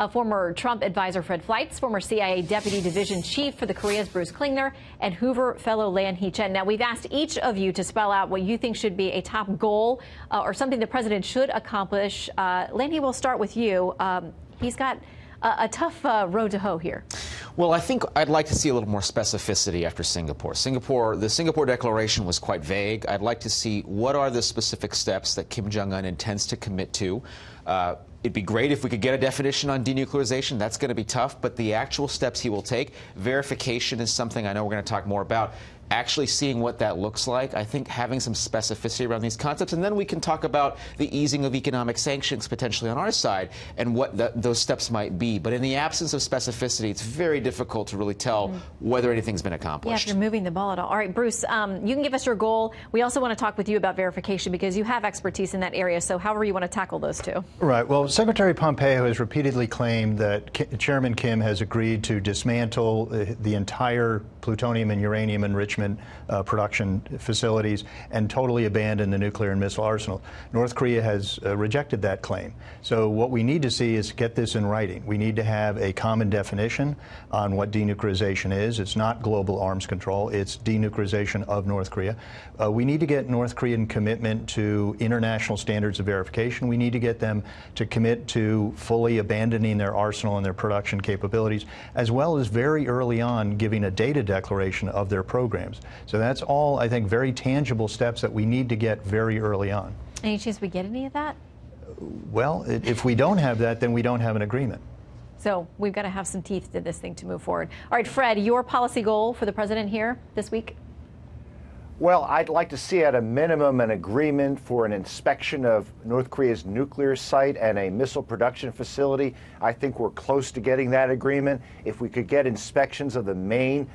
former Trump advisor Fred Fleitz, former CIA Deputy Division Chief for the Koreas Bruce Klingner, and Hoover Fellow Lanhee Chen. Now, we've asked each of you to spell out what you think should be a top goal or something the president should accomplish. Lanhee, we'll start with you. He's got a tough road to hoe here. Well, I think I'd like to see a little more specificity after Singapore. The Singapore Declaration was quite vague. I'd like to see what are the specific steps that Kim Jong Un intends to commit to. It'd be great if we could get a definition on denuclearization. That's going to be tough, but the actual steps he will take, verification is something I know we're going to talk more about. Actually seeing what that looks like, I think having some specificity around these concepts, and then we can talk about the easing of economic sanctions potentially on our side and what those steps might be. But in the absence of specificity, it's very difficult to really tell whether anything's been accomplished. Yeah, if you're moving the ball at all. All right, Bruce, you can give us your goal. We also want to talk with you about verification because you have expertise in that area, so however you want to tackle those two. Right. Well, Secretary Pompeo has repeatedly claimed that Chairman Kim has agreed to dismantle the entire plutonium and uranium enrichment production facilities and totally abandon the nuclear and missile arsenal. North Korea has rejected that claim. So what we need to see is get this in writing. We need to have a common definition on what denuclearization is. It's not global arms control. It's denuclearization of North Korea. We need to get North Korean commitment to international standards of verification. We need to get them to commit to fully abandoning their arsenal and their production capabilities, as well as very early on giving a data declaration of their programs. So that's all, I think, very tangible steps that we need to get very early on. Any chance we get any of that? Well, if we don't have that, then we don't have an agreement. So we've got to have some teeth to this thing to move forward. All right, Fred, your policy goal for the president here this week? Well, I'd like to see at a minimum an agreement for an inspection of North Korea's nuclear site and a missile production facility. I think we're close to getting that agreement. If we could get inspections of the main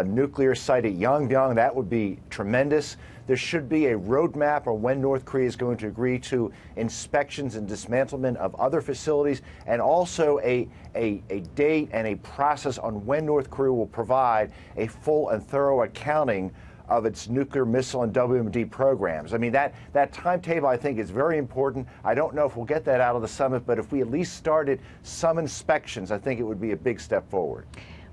nuclear site at Yongbyon, that would be tremendous. There should be a roadmap on when North Korea is going to agree to inspections and dismantlement of other facilities, and also a date and a process on when North Korea will provide a full and thorough accounting of its nuclear, missile, and WMD programs. I mean, that timetable, I think, is very important. I don't know if we'll get that out of the summit, but if we at least started some inspections, I think it would be a big step forward.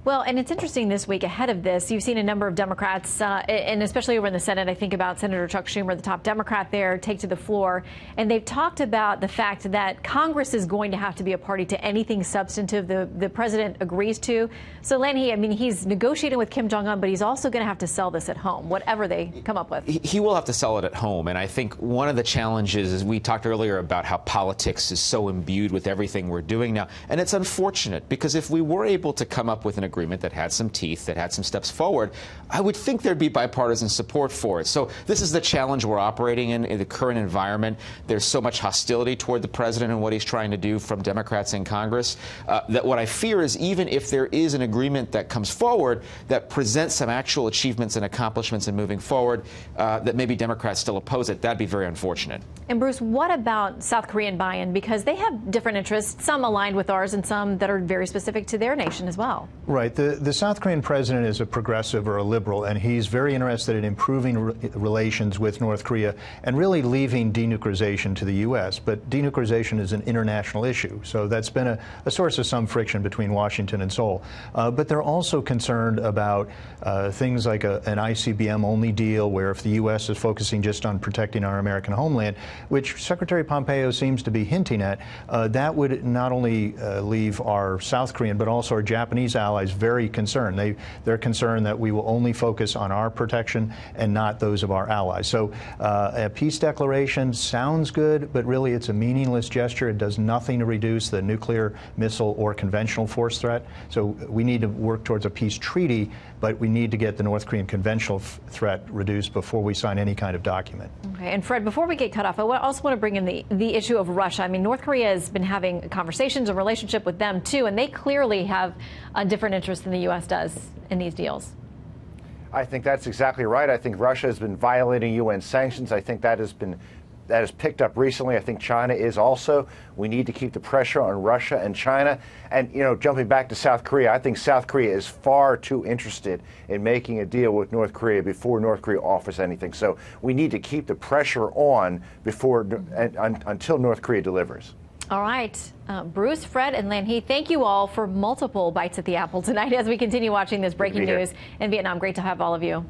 Well, and it's interesting this week ahead of this, you've seen a number of Democrats, and especially over in the Senate, I think about Senator Chuck Schumer, the top Democrat there, take to the floor. And they've talked about the fact that Congress is going to have to be a party to anything substantive the president agrees to. So, Lanhee, I mean, he's negotiating with Kim Jong Un, but he's also going to have to sell this at home, whatever they come up with. He will have to sell it at home. And I think one of the challenges is we talked earlier about how politics is so imbued with everything we're doing now. And it's unfortunate because if we were able to come up with an agreement that had some teeth, that had some steps forward, I would think there'd be bipartisan support for it. So this is the challenge we're operating in the current environment. There's so much hostility toward the president and what he's trying to do from Democrats in Congress that what I fear is even if there is an agreement that comes forward that presents some actual achievements and accomplishments in moving forward, that maybe Democrats still oppose it, that'd be very unfortunate. And Bruce, what about South Korean buy-in? Because they have different interests, some aligned with ours and some that are very specific to their nation as well. Right. The South Korean president is a progressive or a liberal, and he's very interested in improving relations with North Korea and really leaving denuclearization to the U.S. But denuclearization is an international issue, so that's been a source of some friction between Washington and Seoul. But they're also concerned about things like an ICBM-only deal, where if the U.S. is focusing just on protecting our American homeland, which Secretary Pompeo seems to be hinting at, that would not only leave our South Korean but also our Japanese allies very concerned. They're concerned that we will only focus on our protection and not those of our allies. So a peace declaration sounds good, but really it's a meaningless gesture. It does nothing to reduce the nuclear, missile, or conventional force threat. So we need to work towards a peace treaty, but we need to get the North Korean conventional threat reduced before we sign any kind of document. Okay, and Fred, before we get cut off, I also want to bring in the issue of Russia. I mean, North Korea has been having conversations, a relationship with them, too, and they clearly have a different interest than the U.S. does in these deals. I think that's exactly right. I think Russia has been violating UN sanctions. I think that has picked up recently. I think China is also. We need to keep the pressure on Russia and China. And, you know, jumping back to South Korea, I think South Korea is far too interested in making a deal with North Korea before North Korea offers anything. So we need to keep the pressure on until North Korea delivers. All right. Bruce, Fred, and Lanhee, thank you all for multiple bites at the apple tonight as we continue watching this breaking news in Vietnam. Great to have all of you.